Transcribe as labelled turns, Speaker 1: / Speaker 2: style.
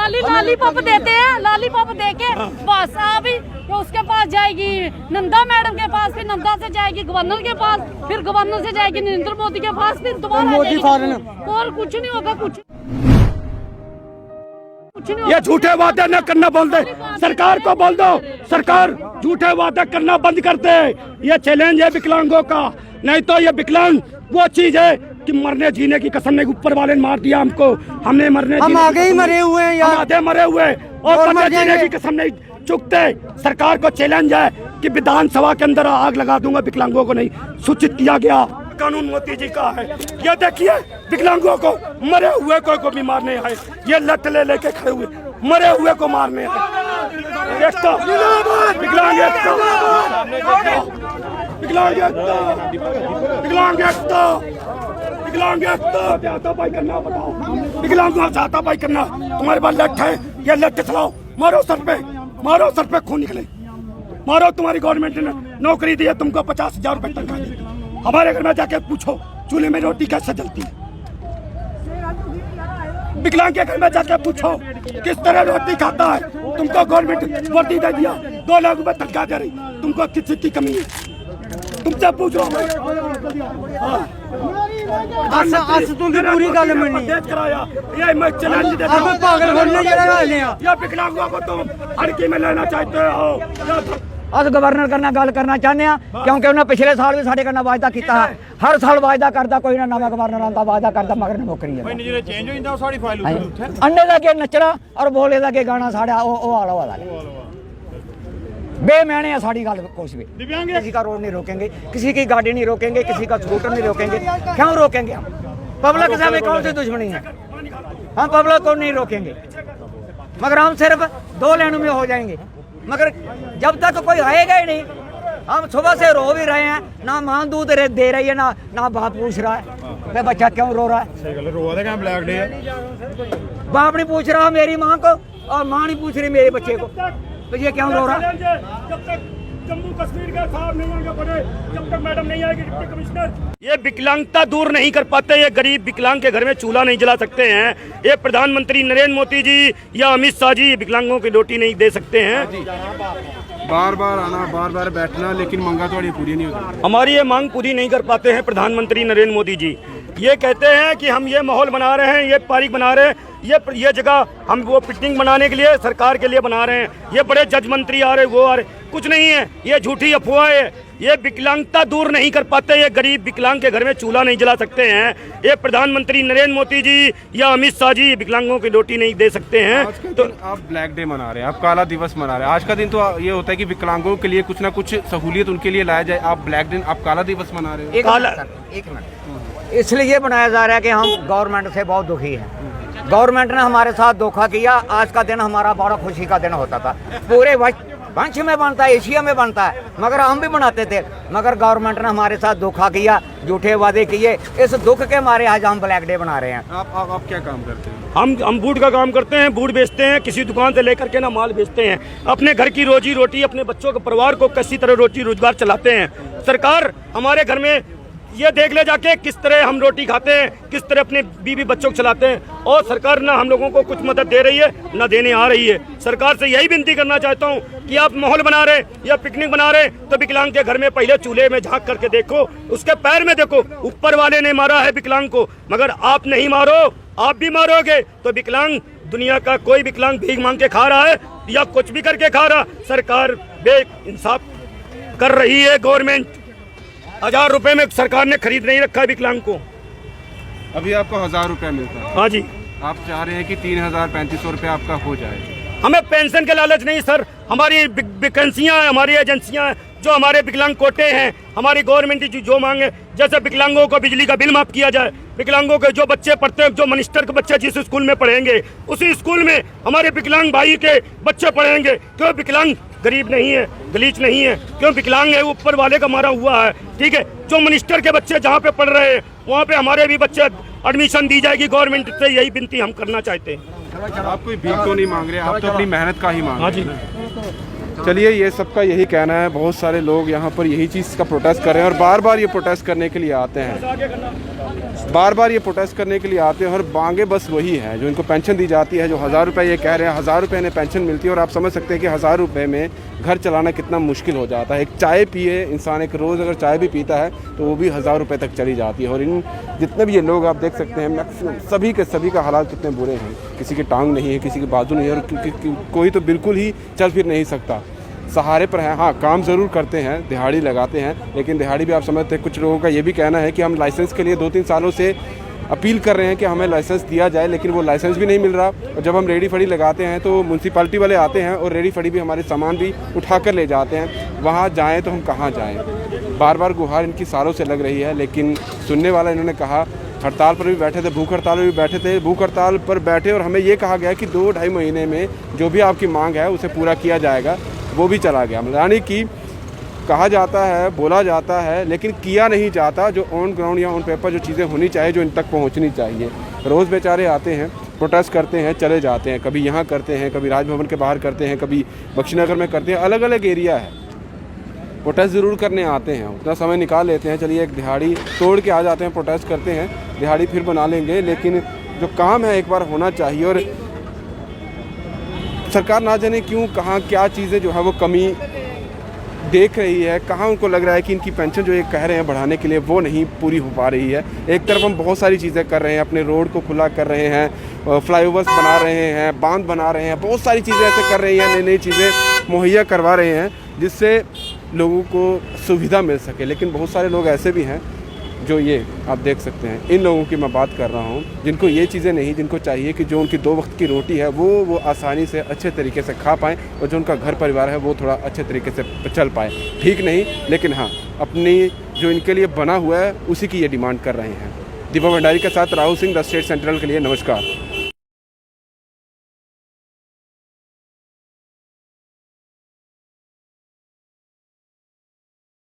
Speaker 1: खाली लॉलीपॉप देते हैं, लॉलीपॉप देके बस अभी उसके पास जाएगी नंदा मैडम के पास, फिर नंदा से जाएगी गवर्नर के पास, फिर गवर्नर से जाएगी नरेंद्र मोदी के पास, फिर दोबारा और कुछ नहीं होगा, कुछ
Speaker 2: ये झूठे वादे न करना बोल दे, सरकार को बोल दो, सरकार झूठे वादे करना बंद कर दे। ये चैलेंज है विकलांगों का, नहीं तो ये विकलांग वो चीज है कि मरने जीने की कसम में ऊपर वाले ने मार दिया हमको, हमने मरने
Speaker 3: हम आगे ही मरे हुए हैं यार,
Speaker 2: आधे मरे हुए और मरने जीने की कसम नहीं चुकते। सरकार को चैलेंज है कि विधानसभा के अंदर आग लगा दूंगा, विकलांगों को नहीं सूचित किया गया। कानून मोदी जी का है, ये देखिए विकलांगों को मरे हुए को भी मारने आए, ये लट लेके खड़े हुए मरे हुए को मारने आए। एकता विकलांग, एकता विकलांग, एकता विकलांग, एकता विकलांग, एकता हाथापाई करना, बताओ विकलांगों से हाथापाई करना। तुम्हारे पास लठ है, ये लठ चलाओ, मारो सर पे, मारो सर पे खून निकले, मारो। तुम्हारी गवर्नमेंट ने नौकरी दी है, तुमको 50,000 रुपए तनख्वाह दी। हमारे घर में जाके पूछो चूल्हे में रोटी कैसे जलती है, विकलांग के घर में जाके पूछो किस तरह रोटी खाता है। तुमको गवर्नमेंट रोटी दे दिया, 2 लाख रुपए तनख्वाह दे रही, तुमको किसी की कमी है, तुमसे पूछ लो।
Speaker 3: तुमसे पूरी गल मिलनी
Speaker 2: कराया, ये मैं चैलेंज देता हूं,
Speaker 3: पागल बनने जरा ले
Speaker 2: या विकलांगों को तुम हड़की में लेना चाहते हो।
Speaker 4: अस गवर्नर करना गल करना चाहते हैं, क्योंकि उन्हें पिछले साल भी साढ़े करना वायदा किया है, हर साल वायदा करता कोई ना नवा गवर्नर आता, वायदा करता मगर नौकरी है। अंडे का के नचना और बोले का के गाना साढ़ा आला वाला बेमैने है साड़ी गल। कुछ भी किसी का रोड नहीं रोकेंगे, किसी की गाड़ी नहीं रोकेंगे, किसी का स्कूटर नहीं रोकेंगे। क्यों रोकेंगे हम? पब्लिक से हमें कौन सी दुश्मनी है? हम पब्लिक को नहीं रोकेंगे, मगर हम सिर्फ 2 लाइनों में हो जाएंगे। मगर जब तक कोई आएगा ही नहीं, हम सुबह से रो भी रहे हैं, ना माँ दूध दे रही है, ना बाप पूछ रहा है कि बच्चा क्यों रो रहा है।
Speaker 5: ब्लैक डे है,
Speaker 4: बाप नहीं पूछ रहा मेरी माँ को और माँ नहीं पूछ रही मेरे बच्चे को, तो ये क्यों रो रहा है?
Speaker 2: जब तक जम्मू कश्मीर के साहब नहीं आएंगे बड़े, जब तक मैडम नहीं आएगी डिप्टी कमिश्नर, ये विकलांगता दूर नहीं कर पाते। ये गरीब विकलांग के घर में चूल्हा नहीं जला सकते हैं। ये प्रधानमंत्री नरेंद्र मोदी जी या अमित शाह जी विकलांगों की रोटी नहीं दे सकते हैं।
Speaker 5: बार बार आना, बार बार बैठना, लेकिन मांगा थोड़ी पूरी नहीं होती।
Speaker 2: हमारी ये मांग पूरी नहीं कर पाते हैं प्रधानमंत्री नरेंद्र मोदी जी। ये कहते हैं कि हम ये माहौल बना रहे हैं, ये पार्क बना रहे हैं, ये जगह हम वो पिकनिक बनाने के लिए सरकार के लिए बना रहे हैं। ये बड़े जज मंत्री आ रहे, वो आ रहे, कुछ नहीं है, ये झूठी अफवाह है। ये विकलांगता दूर नहीं कर पाते। ये गरीब विकलांग के घर में चूल्हा नहीं जला सकते हैं। ये प्रधानमंत्री नरेंद्र मोदी जी या अमित शाह जी विकलांगों की रोटी नहीं दे सकते हैं।
Speaker 5: तो आप ब्लैक डे मना रहे हैं, आप काला दिवस मना रहे हैं। आज का दिन तो ये होता है कि विकलांगों के लिए कुछ ना कुछ सहूलियत उनके लिए लाया जाए। आप ब्लैक डे, आप काला दिवस मना रहे हो।
Speaker 4: एक मिनट इसलिए बनाया जा रहा है कि हम गवर्नमेंट से बहुत दुखी हैं। गवर्नमेंट ने हमारे साथ धोखा किया। आज का दिन हमारा बड़ा खुशी का दिन होता था, पूरे वंश में बनता है, एशिया में बनता है, मगर हम भी बनाते थे। मगर गवर्नमेंट ने हमारे साथ धोखा किया, झूठे वादे किए। इस दुख के मारे आज हम ब्लैक डे बना रहे हैं।
Speaker 5: आप क्या काम करते हैं?
Speaker 2: हम बूट का काम करते हैं, बूट बेचते हैं, किसी दुकान से लेकर के ना माल बेचते हैं। अपने घर की रोजी रोटी, अपने बच्चों के परिवार को किसी तरह रोटी रोजगार चलाते हैं। सरकार हमारे घर में ये देख ले जाके किस तरह हम रोटी खाते हैं, किस तरह अपने बीवी बच्चों को चलाते हैं। और सरकार ना हम लोगों को कुछ मदद दे रही है, ना देने आ रही है। सरकार से यही विनती करना चाहता हूँ कि आप माहौल बना रहे या पिकनिक बना रहे तो विकलांग के घर में पहले चूल्हे में झांक करके देखो, उसके पैर में देखो। ऊपर वाले ने मारा है विकलांग को, मगर आप नहीं मारो, आप भी मारोगे तो विकलांग, दुनिया का कोई विकलांग भीख मांग के खा रहा है या कुछ भी करके खा रहा। सरकार बेइंसाफ कर रही है। गवर्नमेंट 1000 रुपए में सरकार ने खरीद नहीं रखा है विकलांग को।
Speaker 5: अभी आपको 1000 रुपया मिलता है।
Speaker 2: हाँ जी,
Speaker 5: आप चाह रहे हैं कि 3000-3500 रुपया आपका हो जाए।
Speaker 2: हमें पेंशन के लालच नहीं सर, हमारी वैकेंसियाँ हैं, हमारी एजेंसियाँ हैं, जो हमारे विकलांग कोटे हैं, हमारी गवर्नमेंट जो मांगे, जैसे विकलांगों को बिजली का बिल माफ किया जाए, विकलांगों के जो बच्चे पढ़ते हैं, जो मिनिस्टर के बच्चे जिस स्कूल में पढ़ेंगे उसी स्कूल में हमारे विकलांग भाई के बच्चे पढ़ेंगे। क्यों विकलांग गरीब नहीं है, गलीच नहीं है, क्यों विकलांग है, ऊपर वाले का मारा हुआ है। ठीक है, जो मिनिस्टर के बच्चे जहाँ पे पढ़ रहे हैं वहाँ पे हमारे भी बच्चे एडमिशन दी जाएगी। गवर्नमेंट से यही विनती हम करना चाहते हैं।
Speaker 5: आप कोई भीख तो नहीं मांग रहे, आप तो अपनी मेहनत का ही मांग रहे हैं।
Speaker 2: हाँ जी,
Speaker 5: चलिए, ये सबका यही कहना है। बहुत सारे लोग यहाँ पर यही चीज़ का प्रोटेस्ट कर रहे हैं और बार बार ये प्रोटेस्ट करने के लिए आते हैं। बार बार ये प्रोटेस्ट करने के लिए आते हैं और मांगे बस वही है। जो इनको पेंशन दी जाती है, जो 1000 रुपये ये कह रहे हैं, 1000 रुपये इन्हें पेंशन मिलती है और आप समझ सकते हैं कि 1000 रुपये में घर चलाना कितना मुश्किल हो जाता है। एक चाय पिए इंसान, एक रोज़ अगर चाय भी पीता है तो वो भी 1000 रुपये तक चली जाती है। और इन जितने भी ये लोग आप देख सकते हैं, मैक्सिमम सभी का हालात कितने बुरे हैं। किसी की टांग नहीं है, किसी की बाजू नहीं है और कोई तो बिल्कुल ही चल फिर नहीं सकता, सहारे पर है। हाँ, काम ज़रूर करते हैं, दिहाड़ी लगाते हैं, लेकिन दिहाड़ी भी आप समझते हैं। कुछ लोगों का ये भी कहना है कि हम लाइसेंस के लिए 2-3 सालों से अपील कर रहे हैं कि हमें लाइसेंस दिया जाए, लेकिन वो लाइसेंस भी नहीं मिल रहा। और जब हम रेडी फड़ी लगाते हैं तो म्यूनसिपालिटी वाले आते हैं और रेडी फड़ी भी हमारे सामान भी उठा कर ले जाते हैं। वहाँ जाएँ तो हम कहाँ जाएँ? बार बार गुहार इनकी सालों से लग रही है, लेकिन सुनने वाला इन्होंने कहा। हड़ताल पर भी बैठे थे, भूख हड़ताल पर भी बैठे थे, भूख हड़ताल पर बैठे और हमें ये कहा गया कि 2-2.5 महीने में जो भी आपकी मांग है उसे पूरा किया जाएगा। वो भी चला गया। यानी कि कहा जाता है, बोला जाता है, लेकिन किया नहीं जाता। जो ऑन ग्राउंड या ऑन पेपर जो चीज़ें होनी चाहिए, जो इन तक पहुंचनी चाहिए। रोज़ बेचारे आते हैं, प्रोटेस्ट करते हैं, चले जाते हैं। कभी यहाँ करते हैं, कभी राजभवन के बाहर करते हैं, कभी बख्शीनगर में करते हैं। अलग अलग एरिया है, प्रोटेस्ट ज़रूर करने आते हैं, उतना समय निकाल लेते हैं। चलिए एक दिहाड़ी तोड़ के आ जाते हैं, प्रोटेस्ट करते हैं, दिहाड़ी फिर बना लेंगे। लेकिन जो काम है एक बार होना चाहिए। और सरकार ना जाने क्यों कहाँ क्या चीज़ें जो है वो कमी देख रही है, कहाँ उनको लग रहा है कि इनकी पेंशन जो ये कह रहे हैं बढ़ाने के लिए वो नहीं पूरी हो पा रही है। एक तरफ हम बहुत सारी चीज़ें कर रहे हैं, अपने रोड को खुला कर रहे हैं, फ्लाईओवर्स बना रहे हैं, बांध बना रहे हैं, बहुत सारी चीज़ें ऐसे कर रही हैं, नई नई चीज़ें मुहैया करवा रहे हैं जिससे लोगों को सुविधा मिल सके। लेकिन बहुत सारे लोग ऐसे भी हैं जो ये आप देख सकते हैं, इन लोगों की मैं बात कर रहा हूँ, जिनको ये चीज़ें नहीं, जिनको चाहिए कि जो उनकी 2 वक्त की रोटी है वो आसानी से अच्छे तरीके से खा पाएँ और जो उनका घर परिवार है वो थोड़ा अच्छे तरीके से चल पाए। ठीक नहीं, लेकिन हाँ, अपनी जो इनके लिए बना हुआ है उसी की ये डिमांड कर रहे हैं। दीपक भंडारी के साथ Rahul Singh, the state central के लिए नमस्कार।